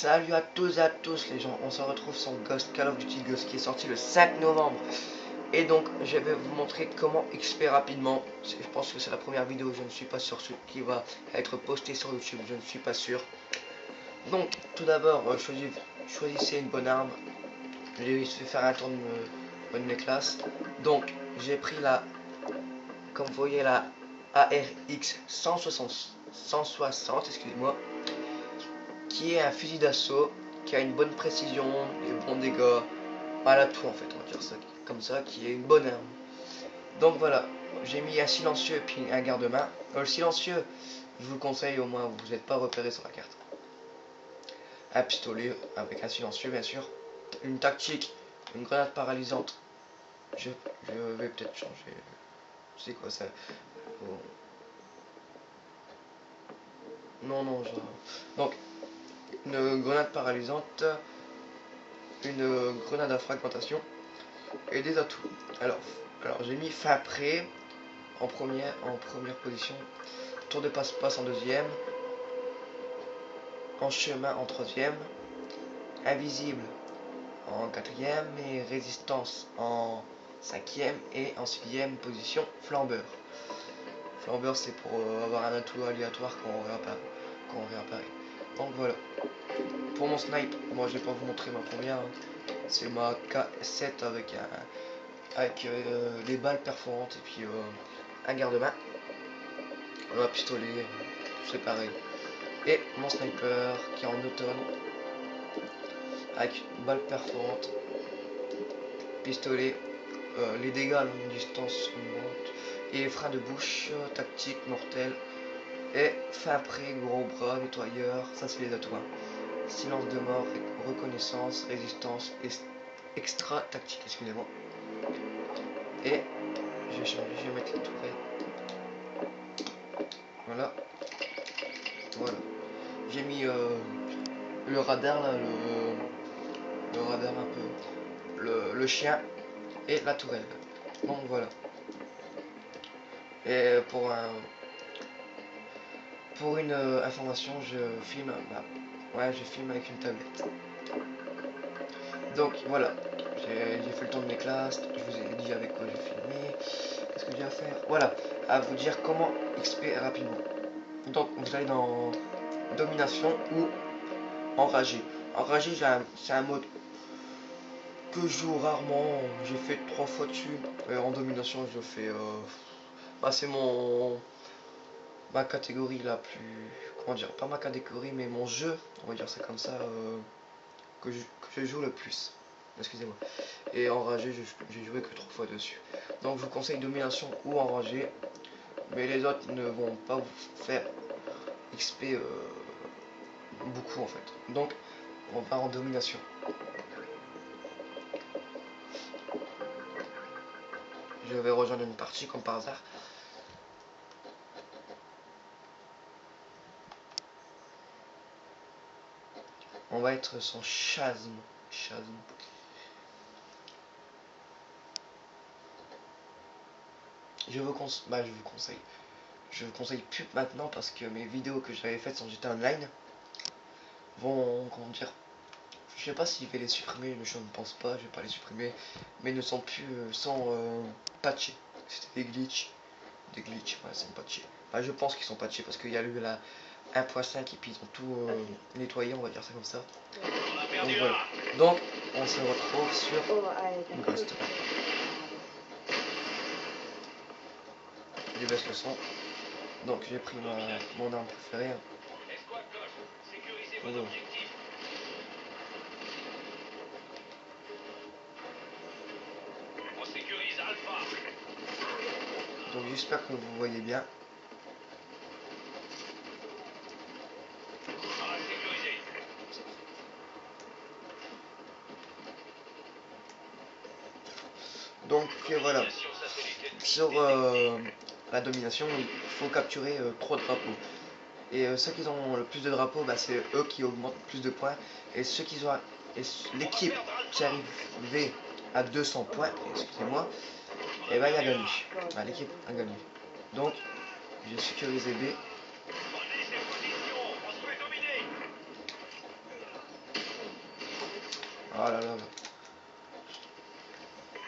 Salut à tous et à tous les gens, on se retrouve sur Ghost, Call of Duty Ghost qui est sorti le 5 novembre. Et donc je vais vous montrer comment XP rapidement. Je pense que c'est la première vidéo, je ne suis pas sûr qui va être postée sur YouTube, je ne suis pas sûr. Donc tout d'abord choisissez une bonne arme. J'ai fait faire un tour de mes classes. Donc j'ai pris la, comme vous voyez, la ARX 160, excusez-moi, qui est un fusil d'assaut, qui a une bonne précision, des bons dégâts, voilà tout en fait, on va dire ça comme ça, qui est une bonne arme. Donc voilà, j'ai mis un silencieux et puis un garde-main. Le silencieux, je vous le conseille, au moins vous n'êtes pas repéré sur la carte. Un pistolet avec un silencieux bien sûr, une tactique, une grenade paralysante. Je vais peut-être changer, c'est quoi ça? Oh. Non, genre... Donc, une grenade paralysante, une grenade à fragmentation et des atouts. Alors j'ai mis fin prêt en première position, tour de passe-passe en deuxième, en chemin en troisième, invisible en quatrième et résistance en cinquième, et en sixième position flambeur. Flambeur, c'est pour avoir un atout aléatoire quand on réapparaît. Donc voilà. Pour mon snipe, moi je vais pas vous montrer ma première, c'est ma K7 avec des balles perforantes et puis un garde-main, un pistolet, c'est pareil. Et mon sniper qui est en automne avec une balle perforante, pistolet, les dégâts à longue distance augmentent, et frein de bouche, tactique, mortel, et fin prêt, gros bras, nettoyeur, ça c'est les atouts. Silence de mort, reconnaissance, résistance, extra tactique, excusez-moi. Et je vais mettre les tourelles. Voilà. J'ai mis le radar là, le radar un peu, le chien et la tourelle. Donc voilà. Et pour une information, je filme avec une tablette. Donc voilà, j'ai fait le tour de mes classes, je vous ai dit avec quoi j'ai filmé, qu'est-ce que j'ai à faire. Voilà, à vous dire comment XP rapidement. Donc vous allez dans domination ou enragé. Enragé, c'est un mode que je joue rarement, j'ai fait 3 fois dessus. En domination, je fais c'est ma catégorie la plus, comment dire, pas ma catégorie mais mon jeu, on va dire ça comme ça, que je joue le plus, excusez-moi. Et enragé, j'ai joué que 3 fois dessus. Donc je vous conseille domination ou enragé, mais les autres ne vont pas vous faire XP beaucoup en fait. Donc on va en domination. Je vais rejoindre une partie comme par hasard. On va être son chasme. Je vous conseille plus maintenant parce que mes vidéos que j'avais faites sur GTA Online vont, comment dire, je sais pas si je vais les supprimer, mais je ne pense pas, je vais pas les supprimer, mais ne sont plus, patchés. C'était des glitches, ouais, c'est patché. Enfin, je pense qu'ils sont patchés parce qu'il y a eu la 1.5 et puis ils ont tout nettoyé, on va dire ça comme ça. Donc voilà. Donc on se retrouve sur Ghost. Je baisse le son. Donc j'ai pris mon arme préférée. Donc j'espère que vous voyez bien. Donc voilà, sur la domination, il faut capturer 3 drapeaux. Et ceux qui ont le plus de drapeaux, c'est eux qui augmentent plus de points. Et ceux qui ont l'équipe qui arrive à 200 points, excusez-moi, et il a gagné. L'équipe a gagné. Donc j'ai sécurisé B. Ah là là.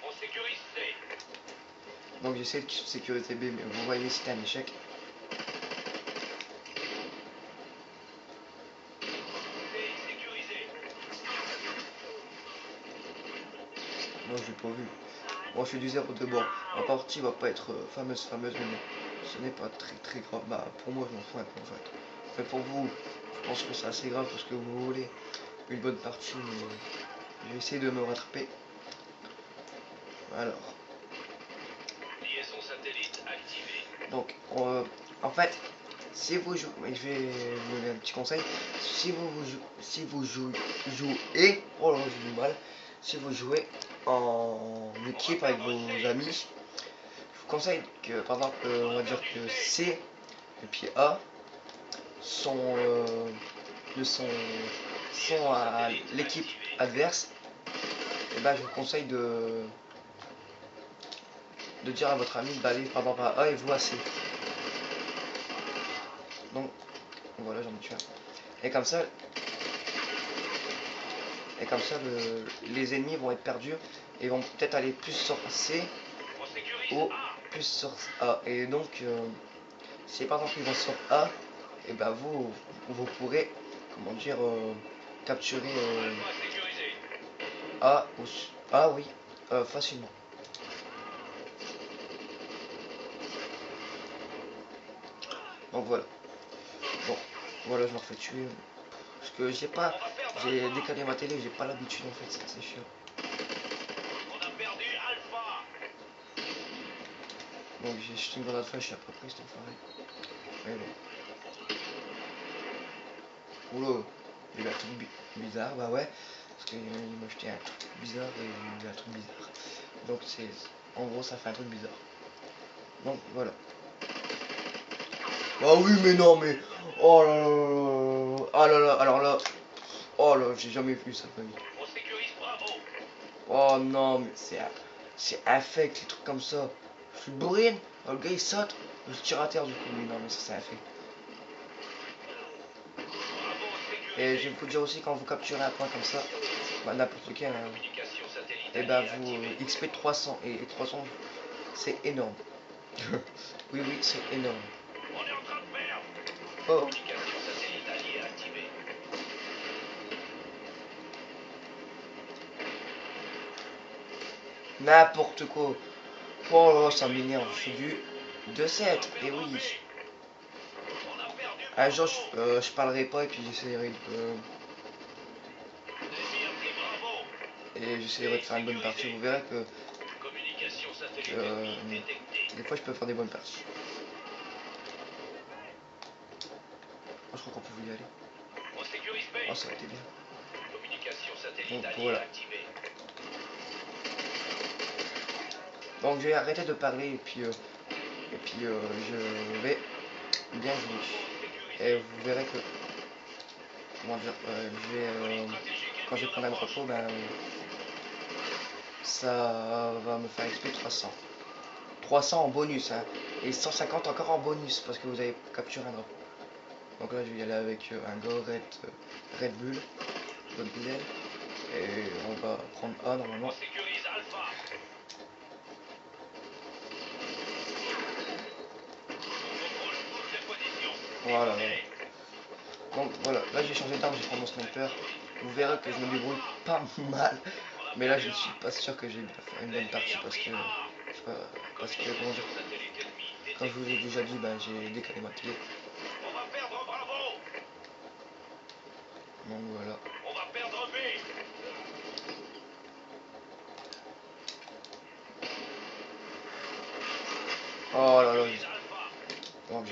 On sécurise C. Donc j'essaie de sécurité B, mais vous voyez c'était un échec. Non, j'ai pas vu. Bon, je fais du 0-2. Bon, la partie va pas être fameuse, mais bon, ce n'est pas très grave. Bah, pour moi, je m'en fous un peu en fait. Mais pour vous, je pense que c'est assez grave parce que vous voulez une bonne partie, mais je vais essayer de me rattraper. Alors. Liaison satellite activée. Donc, en fait, si vous jouez, mais je vais vous donner un petit conseil. Si vous jouez, oh là, j'ai du mal. Si vous jouez en équipe avec vos amis, je vous conseille que, par exemple, on va dire que C et puis A sont, sont à l'équipe adverse. Et ben, je vous conseille de dire à votre ami d'aller par exemple à A et vous à C. Donc voilà, j'en ai tué un. Et comme ça, les ennemis vont être perdus et vont peut-être aller plus sur C ou plus sur A. Et donc, si par exemple ils vont sur A, et ben vous pourrez, comment dire, capturer A ou A, oui, facilement. Donc voilà. Bon, voilà, je me refais tuer. Parce que j'ai décalé ma télé, j'ai pas l'habitude en fait, c'est chiant. On a perdu Alpha. Donc j'ai jeté une grenade fraîche, je sais à peu près c'était enfoiré. Mais bon. Oula, il y a eu un truc bizarre, bah ouais. Parce qu'il m'a jeté un truc bizarre et il y a eu un truc bizarre. Donc c'est. En gros ça fait un truc bizarre. Donc voilà. Ah oui mais non mais. Oh là là. Ah là là, alors là. Oh là, j'ai jamais vu ça de ma vie. On sécurise Bravo. Oh non mais c'est infect les trucs comme ça. Je suis bourrine, le gars il saute, je tire à terre du coup, mais non mais ça c'est infect. Et je vais vous dire aussi quand vous capturez un point comme ça, bah, n'importe lequel, hein, et bah vous XP 300 et 300 c'est énorme. Oui oui c'est énorme. On est en train de perdre. Oh. Communication satellite alliée activée. N'importe quoi. Oh là, ça m'énerve, je suis du 2-7, et oui. On a perdu Un jour Bravo. je parlerai pas et puis j'essaierai de... et j'essaierai de faire une bonne partie, vous verrez que Communication satellite ennemie détectée. des fois je peux faire des bonnes parties. Oh, je crois qu'on pouvait y aller. On sécurise B. Oh ça aurait été bien. Communication satellite Donc alliée voilà. activée. Donc je vais arrêter de parler et puis je vais bien jouer. Et vous verrez que... Comment dire, je vais... quand je vais prendre un repos, ben... ça va me faire XP 300. 300 en bonus, hein. Et 150 encore en bonus parce que vous avez capturé un drop. Donc là je vais y aller avec un Go Red Bull, Red Bull, et on va prendre A normalement. On sécurise Alpha. On contrôle toutes les positions. Voilà. Donc voilà, là j'ai changé d'arme, j'ai pris mon sniper. Vous verrez que je me débrouille pas mal. Mais là je ne suis pas sûr que j'ai fait une bonne partie parce que... parce que comment dire, comme je vous ai déjà dit, ben, j'ai décalé ma télé. On va perdre Bravo. Donc voilà. On va perdre B. Oh là là, Sécurise Alpha. donc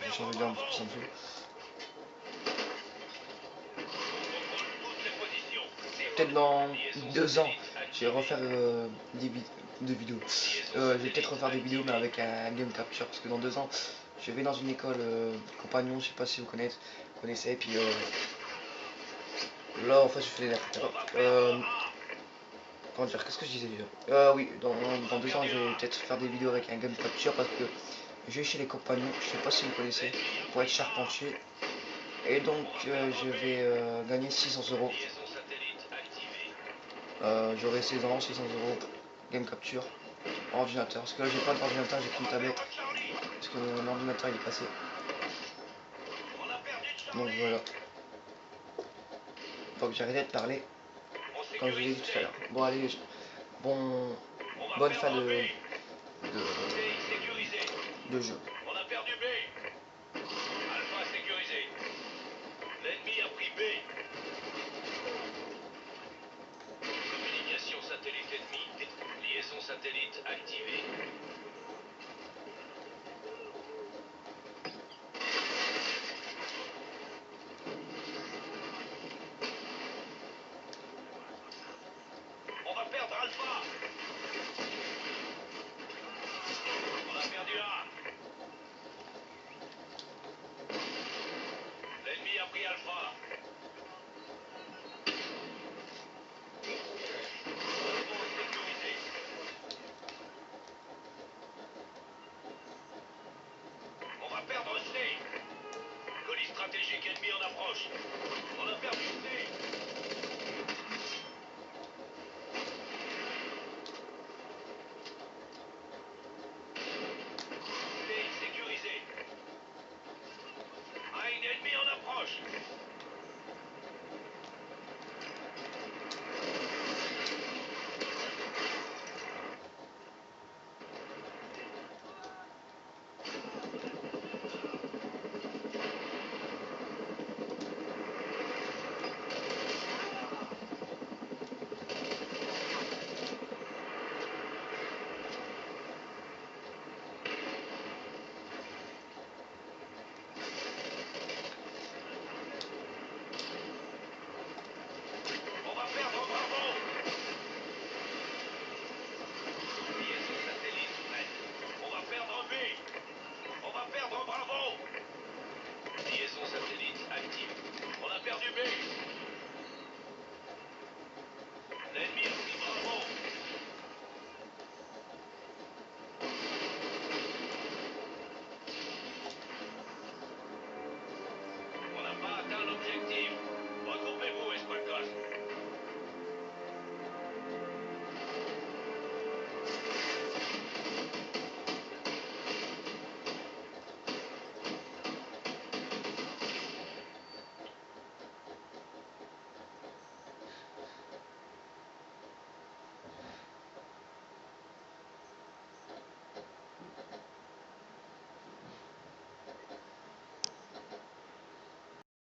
j'ai changé d'arme pour que ça me fait. On contrôle toutes les positions. Peut-être dans 2 ans, je vais refaire des vidéos. Je vais peut-être refaire des vidéos mais avec un game capture parce que dans 2 ans, je vais dans une école compagnon, je sais pas si vous connaissez, et puis là en fait je fais des comment dire, qu'est-ce que je disais déjà, oui, dans 2 ans je vais peut-être faire des vidéos avec un game capture parce que je vais chez les compagnons, je sais pas si vous connaissez, pour être charpentier. Et donc je vais gagner 600 €. J'aurai 16 ans, 600 euros, game capture, ordinateur. Parce que là j'ai pas d'ordinateur, j'ai qu'une tablette. Parce que mon ordinateur il est cassé. Donc voilà. Donc j'ai arrêté de parler. Comme je l'ai dit tout à l'heure. Bon allez, bonne fin de jeu.